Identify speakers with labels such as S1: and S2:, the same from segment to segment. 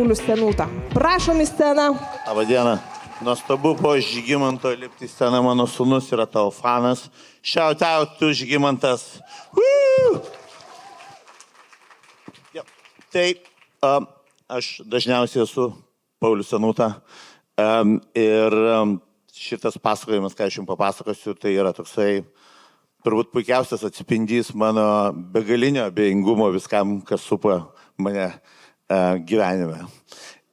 S1: Paulius Senūta. Prašom į sceną.
S2: Labadiena. Nuostabu po Žygimanto lipti į sceną, mano sūnus yra tavo fanas. Shout out tu, Žygimantas. Tai aš dažniausiai esu Paulius Senūta. Ir šitas pasakojimas, ką aš jums papasakosiu, tai yra toksai turbūt puikiausias atspindys mano begalinio abejingumo viskam, kas supa mane gyvenime.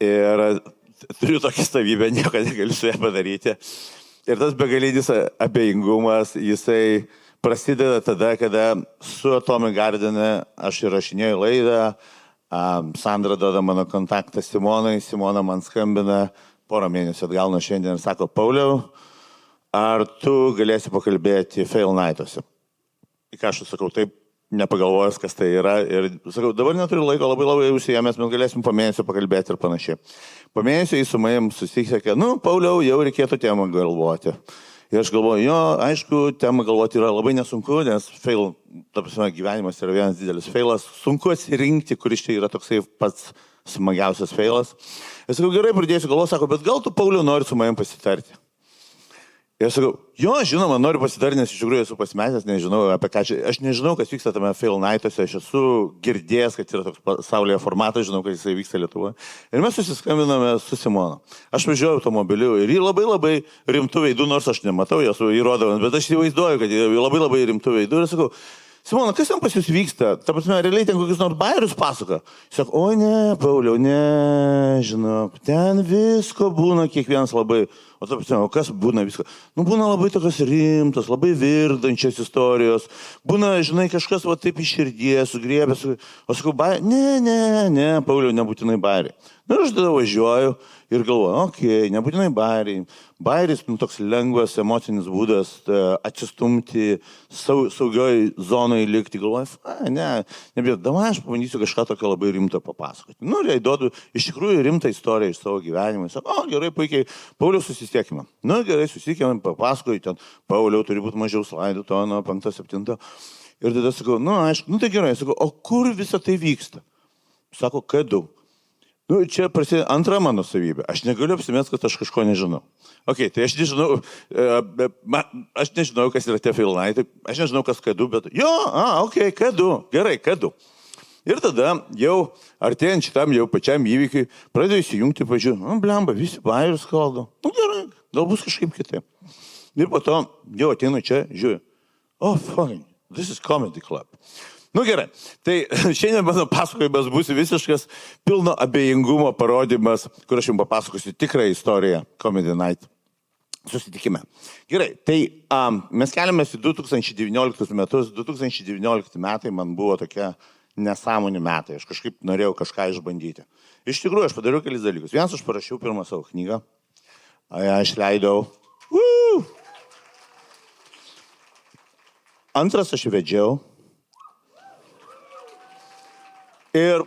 S2: Ir turiu tokį savybę, nieko negaliu su ją padaryti. Ir tas begalinis abejingumas, jisai prasideda tada, kada su Atomic Garden aš įrašinėjau laidą, Sandra duoda mano kontaktą Simonai, Simona man skambina porą mėnesių atgal nuo šiandien ir sako, Pauliau, ar tu galėsi pakalbėti Fail Night'ose? Į ką aš sakau, taip, nepagalvojęs, kas tai yra. Ir sakau, dabar neturiu laiko, labai užsiėmęs, mes galėsim po mėnesio pakalbėti ir panašiai. Po mėnesio jis su manim susisekė, Pauliau, jau reikėtų temą galvoti. Ir aš galvoju, jo, aišku, temą galvoti yra labai nesunku, nes fail, ta prasme, gyvenimas yra vienas didelis failas. Sunku atsirinkti, kuris čia yra toksai pats smagiausias failas. Ir sakau, gerai, pradėsiu galvoti, sako, bet gal tu, Pauliau, nori su manim pasitarti? Ir aš sakau, jo, žinoma, noriu pasitarti, nes iš tikrųjų esu pasimetęs, nežinau apie ką čia. Aš nežinau, kas vyksta tame Fail Night'ose, aš esu girdėjęs, kad yra toks pasaulyje formatas, žinau, kad jisai vyksta Lietuvoje. Ir mes susiskambiname su Simona. Aš važiuoju automobiliu ir jį labai rimtų veidų, nors aš nematau, jos įrodau, bet aš įvaizduoju, kad jį labai rimtų veidų. Ir sakau, Simona, kas ten pas jūs vyksta? Ta prasme, realiai ten kokius nors bajerius pasako. Sako, oi ne, Pauliau, ne, žinok, ten visko būna kiekvienas labai. O ta prasme, o kas būna visko? Būna labai tokios rimtos, labai virdančios istorijos. Būna, žinai, kažkas va taip iš širdies, sugriebęs. O sakau, ne, Pauliau, nebūtinai bajeriai. Ir aš tada važiuoju ir galvoju, okei, nebūtinai bajeriai. Bajeris toks lengvas emocinis būdas atsistumti, saugioj zonoje likti. Galvoju, nebijau, davai aš pabandysiu kažką tokio labai rimto papasakoti. Ir jai duodu iš tikrųjų rimtą istoriją iš savo gyvenimo. Sako, gerai, puikiai, Pauliau, susisiekime. Gerai, susisiekime, papasakoju ten, Pauliau, turi būti mažiau slaidų, to nuo 5-7. Ir tada sakau, aišku, tai gerai, sakau, o kur visa tai vyksta? Sako, K2. Čia prasideda antra mano savybė. Aš negaliu apsimesti, kad aš kažko nežinau. Ok, tai aš nežinau, kas yra tie Fail Night'ai, aš nežinau, kas K2, bet ok, K2, gerai, K2. Ir tada jau artėjant šitam jau pačiam įvykiui, pradėjau įsijungti, pažiūrėjau, blemba, visi bajerius kaldo. Gerai, gal bus kažkaip kitaip. Ir po to jau ateinu čia, žiūriu, fucking, this is comedy club. Gerai, tai šiandien mano pasakojimas bus visiškas pilno abejingumo parodimas, kur aš jums papasakosiu tikrą istoriją Comedy Night susitikime. Gerai, tai mes keliamės į 2019 metus. 2019 metai man buvo tokia nesąmonė metai. Aš kažkaip norėjau kažką išbandyti. Iš tikrųjų, aš padariau kelis dalykus. Vienas, aš parašiau pirmą savo knygą. Aš leidau. Antras, aš vedžiau. Ir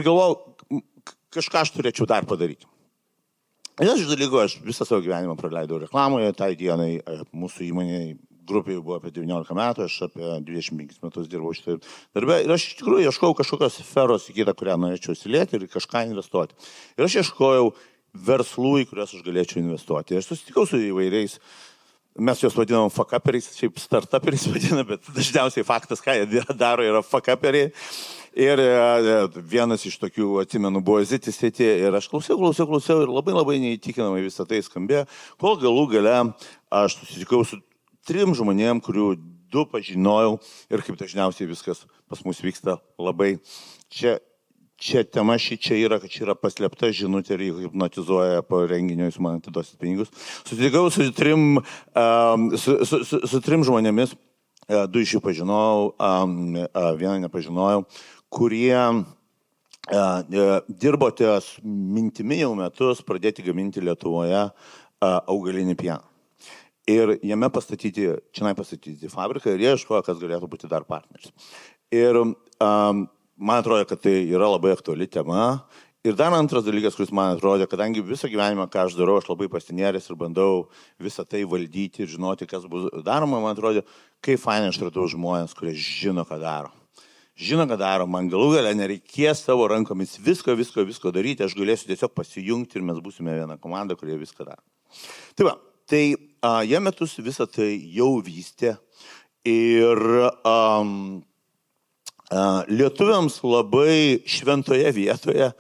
S2: galvojau, kažką aš turėčiau dar padaryti. Vienas iš dalykų, aš visą savo gyvenimą praleidau reklamoje, tai dienai mūsų įmonėje grupėje buvo apie 19 metų, aš apie 25 metus dirbau šitą darbę ir aš iš tikrųjų ieškojau kažkokios sferos į kitą, kurią norėčiau įsilieti ir kažką investuoti. Ir aš ieškojau verslų, į kuriuos aš galėčiau investuoti. Aš susitikau su įvairiais. Mes juos vadinam fuckuperiais, šiaip startuperiais vadinam, bet dažniausiai faktas, ką jie daro, yra fuckuperiai. Ir vienas iš tokių, atsimenu, buvo Zitis City ir aš klausiau ir labai neįtikinamai visą tai skambėjo, kol galų gale aš susitikau su 3 žmonėm, kurių 2 pažinojau ir kaip dažniausiai viskas pas mus vyksta labai. Čia tema čia yra, kad čia yra paslėpta žinutė ir jį hipnotizuoja po renginio, jūs man atiduosit pinigus. Susitikau su 3 žmonėmis, 2 iš jų pažinojau, vieną nepažinojau, kurie dirbo ties mintimi jau metus pradėti gaminti Lietuvoje augalinį pieną. Ir jame pastatyti fabriką ir jie ieškojo, kas galėtų būti dar partneris. Ir man atrodo, kad tai yra labai aktuali tema. Ir dar antras dalykas, kuris man atrodė, kadangi visą gyvenimą, ką aš darau, aš labai pasinėręs ir bandau visą tai valdyti ir žinoti, kas bus daroma, man atrodo, kaip fainai aš radau žmonės, kurie žino, ką daro. žino, ką daro, man galų galę nereikės savo rankomis visko daryti, aš galėsiu tiesiog pasijungti ir mes būsime viena komanda, kurie viską daro. Tai va, tai jie metus visą tai jau vystė ir lietuviams labai šventoje vietoje,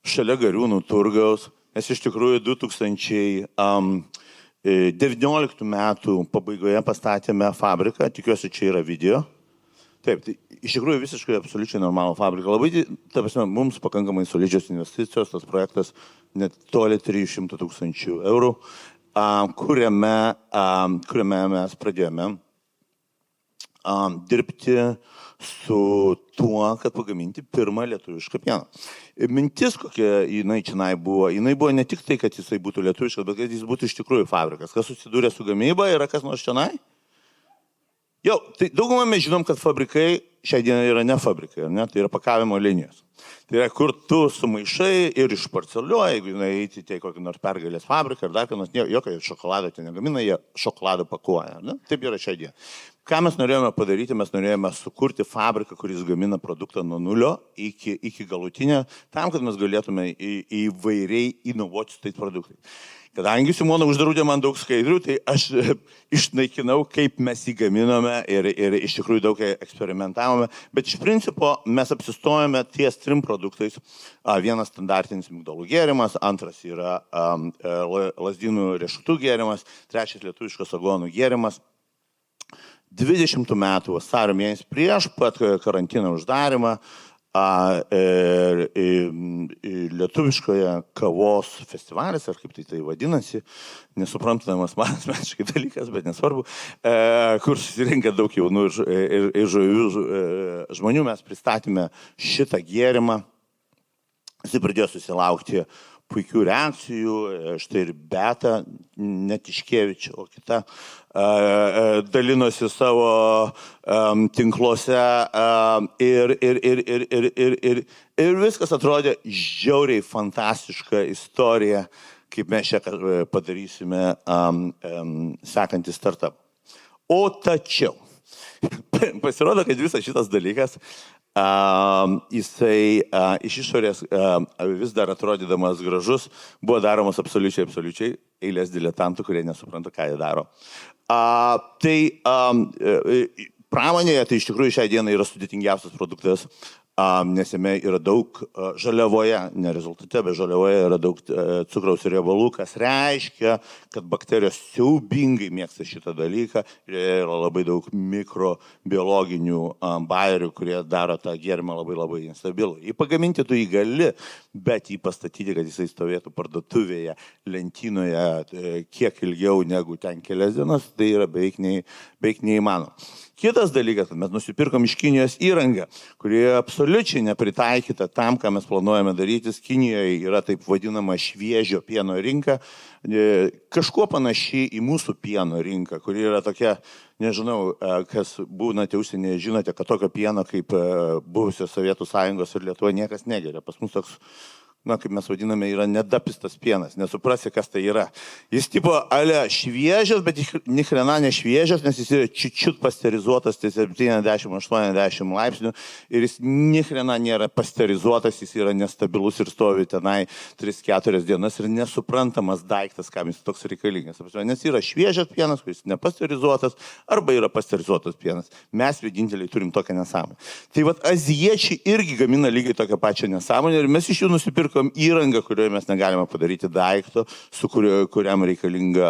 S2: šalia Gariūnų turgaus, mes iš tikrųjų 2019 metų pabaigoje pastatėme fabriką, tikiuosi čia yra video. Taip, tai iš tikrųjų visiškai absoliučiai normalų fabriką. Labai, ta prasme, mums pakankamai solidžios investicijos, tas projektas net toli 300 000 eurų, kuriame mes pradėjome dirbti su tuo, kad pagaminti pirmą lietuvišką pieną. Mintis, kokia jinai buvo ne tik tai, kad jisai būtų lietuviškas, bet kad jis būtų iš tikrųjų fabrikas. Kas susidūrė su gamyba, yra kas nors čionai? Jau, tai daugumą mes žinom, kad fabrikai šią dieną yra ne fabrikai, ne? Tai yra pakavimo linijos. Tai yra, kur tu sumaišai ir išparceliuoji, jeigu eiti į kokį nors Pergalės fabriką ar dar ką nors, jokio šokolado ten negamina, jie šokoladą pakuoja. Ne? Taip yra šią dieną. Ką mes norėjome padaryti? Mes norėjome sukurti fabriką, kuris gamina produktą nuo nulio iki galutinio, tam, kad mes galėtume įvairiai inovuoti su tais produktais. Kadangi Simona uždraudė man daug skaidrių, tai aš išnaikinau, kaip mes jį gaminome ir iš tikrųjų daug eksperimentavome, bet iš principo mes apsistojame ties 3 produktais. Vienas standartinis migdolų gėrimas, antras yra lazdynų riešutų gėrimas, trečias lietuviškas aguonų gėrimas. 20 metų vasario mėnesį prieš pat karantino uždarimą lietuviškoje kavos festivalis, ar kaip tai vadinasi, nesuprantamas man asmeniškai dalykas, bet nesvarbu, kur susirinkę daug jaunų ir žavių žmonių, mes pristatėme šitą gėrimą. Jis pradėjo susilaukti puikių reakcijų, štai ir Beta Netiškevič, o kita dalinosi savo tinkluose ir viskas atrodė žiauriai fantastiška istorija, kaip mes čia padarysime sekantį startupą. O tačiau, pasirodo, kad visas šitas dalykas jisai iš išorės vis dar atrodydamas gražus, buvo daromas absoliučiai eilės diletantų, kurie nesupranta, ką jie daro. Pramonėje tai iš tikrųjų šią dieną yra sudėtingiausias produktas, nes jame yra daug žaliavoje, ne rezultate, bet žaliavoje yra daug cukraus ir riebalų, kas reiškia, kad bakterijos siaubingai mėgsta šitą dalyką ir yra labai daug mikrobiologinių bairių, kurie daro tą gėrimą labai nestabilų. Jį pagaminti tu jį gali, bet jį pastatyti, kad jisai stovėtų parduotuvėje, lentynoje kiek ilgiau negu ten kelias dienas, tai yra beveik neįmanoma. Kitas dalykas, mes nusipirkom iš Kinijos įrangą, kuri absoliučiai nepritaikyta tam, ką mes planuojame daryti. Kinijoje yra taip vadinama šviežio pieno rinka, kažkuo panaši į mūsų pieno rinką, kuri yra tokia, nežinau, kas būnate užsienyje, žinote, kad tokio pieno kaip buvusios Sovietų Sąjungos ir Lietuva niekas negeria. Pas mus toks, kaip mes vadiname, yra nedapistas pienas, nesuprasi, kas tai yra. Jis tipo ale šviežias, bet nichrena nešviežias, nes jis yra čiut pasterizuotas, tai 70-80 laipsnių ir jis nichrena nėra pasterizuotas, jis yra nestabilus ir stovi tenai 3-4 dienas ir nesuprantamas daiktas, kam jis toks reikalingas. Nes yra šviežias pienas, kuris nepasterizuotas, arba yra pasterizuotas pienas. Mes vieninteliai turim tokią nesąmonę. Tai vat azijiečiai irgi gamina lygiai tokią pačią nesąmonę ir mes iš jų nusipirkom įrangą, kurioje mes negalime padaryti daikto, su kuriam reikalinga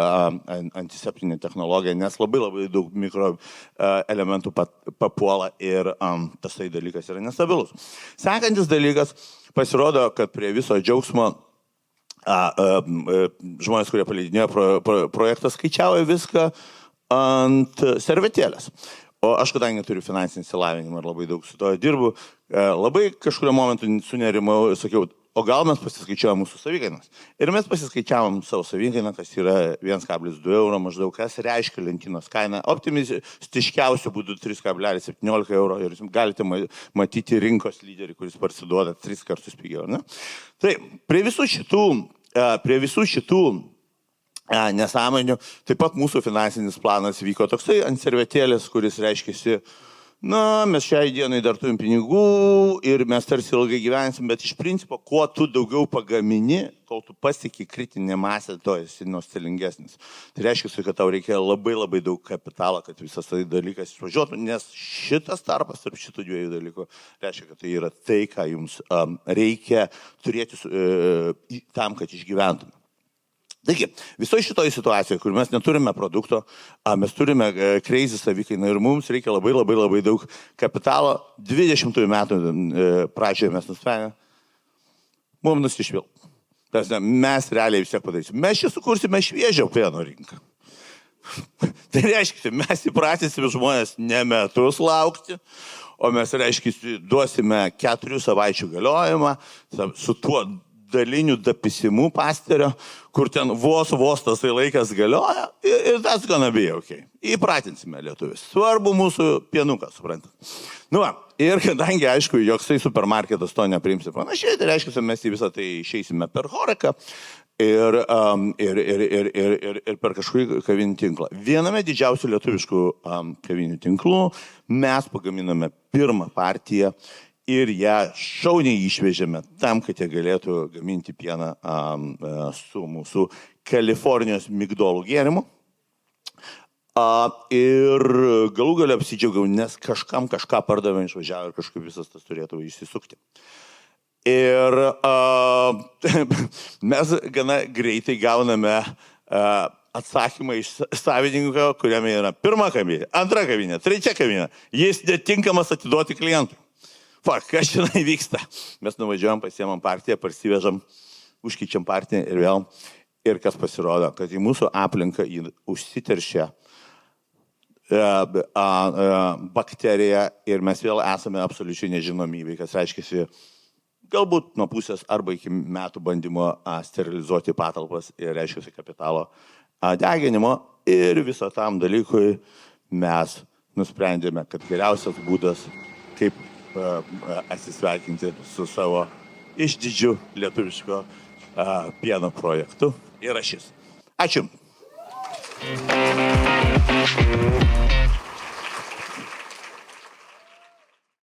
S2: antiseptinė technologija, nes labai daug mikroelementų papuola ir tasai dalykas yra nestabilus. Sekantis dalykas, pasirodo, kad prie viso džiaugsmo žmonės, kurie paleidinėjo projektą, skaičiavo viską ant servetėlės. O aš, kadangi turiu finansinį išsilavinimą ir labai daug su to dirbu, labai kažkurio momentu sunerimau ir sakiau, o gal mes pasiskaičiavom mūsų savikainas. Ir mes pasiskaičiavom savo savikainą, kas yra 1,2 euro maždaug, kas reiškia lentynos kaina. Optimistiškiausių būdų 3,17 euro ir jūs galite matyti rinkos lyderį, kuris parsiduoda 3 kartus pigiau. Ne? Tai prie visų šitų nesąmonių, taip pat mūsų finansinis planas vyko toksai ant servetėlės, kuris reiškiasi na, mes šiai dienai dar turim pinigų ir mes tarsi ilgai gyvensim, bet iš principo, kuo tu daugiau pagamini, kol tu pasieki kritinę masę, to esi nuostolingesnis. Tai reiškia, kad tau reikia labai daug kapitalo, kad visas tai dalykas išvažiuotų, nes šitas tarpas tarp šitų dviejų dalykų reiškia, kad tai yra tai, ką jums reikia turėti tam, kad išgyventume. Taigi, visoje šitoje situacijoje, kur mes neturime produkto, mes turime crazy savikainą ir mums reikia labai daug kapitalo, 20 metų pradžioje mes nusprendėme, mums nusišvil. Mes realiai vis tiek padarysim. Mes čia sukursime šviežią pieno rinką. Tai reiškia, mes įpratysime žmonės ne metus laukti, o mes, reiškia, duosime 4 savaičių galiojimą su tuo dalinių dapisimu pasterio, kur ten vos tasai laikas galioja ir tas gonna be okay. Įpratinsime lietuvius. Svarbu mūsų pienukas, suprantat. Nu, ir kadangi, aišku, joksai supermarketas to nepriims ir panašiai, tai reiškia, mes į visą tai išeisime per Horeką ir per kažkokį kavinių tinklą. Viename didžiausių lietuviškų kavinių tinklų mes pagaminame pirmą partiją ir ją šauniai išvežėme tam, kad jie galėtų gaminti pieną su mūsų Kalifornijos migdolų gėrimu. Ir galų gale apsidžiaugiau, nes kažkam kažką pardavė, išvažiavo ir kažkaip visas tas turėtų išsisukti. Ir mes gana greitai gauname atsakymą iš savininko, kuriame yra pirma kavinė, antra kavinė, trečia kavinė. Jis netinkamas atiduoti klientui. Kas žinai vyksta? Mes nuvažiuojam, pasiemam partiją, parsivežam, užkyčiam partiją ir vėl. Ir kas pasirodo, kad į mūsų aplinką užsiteršia bakterija ir mes vėl esame absoliučiai nežinomybė, kas reiškia, galbūt nuo pusės arba iki metų bandymo sterilizuoti patalpas ir reiškia kapitalo deginimo ir viso tam dalykui mes nusprendėme, kad geriausias būdas, kaip atsisveikinti su savo išdidžiu lietuviško pieno projektu yra šis. Ačiū.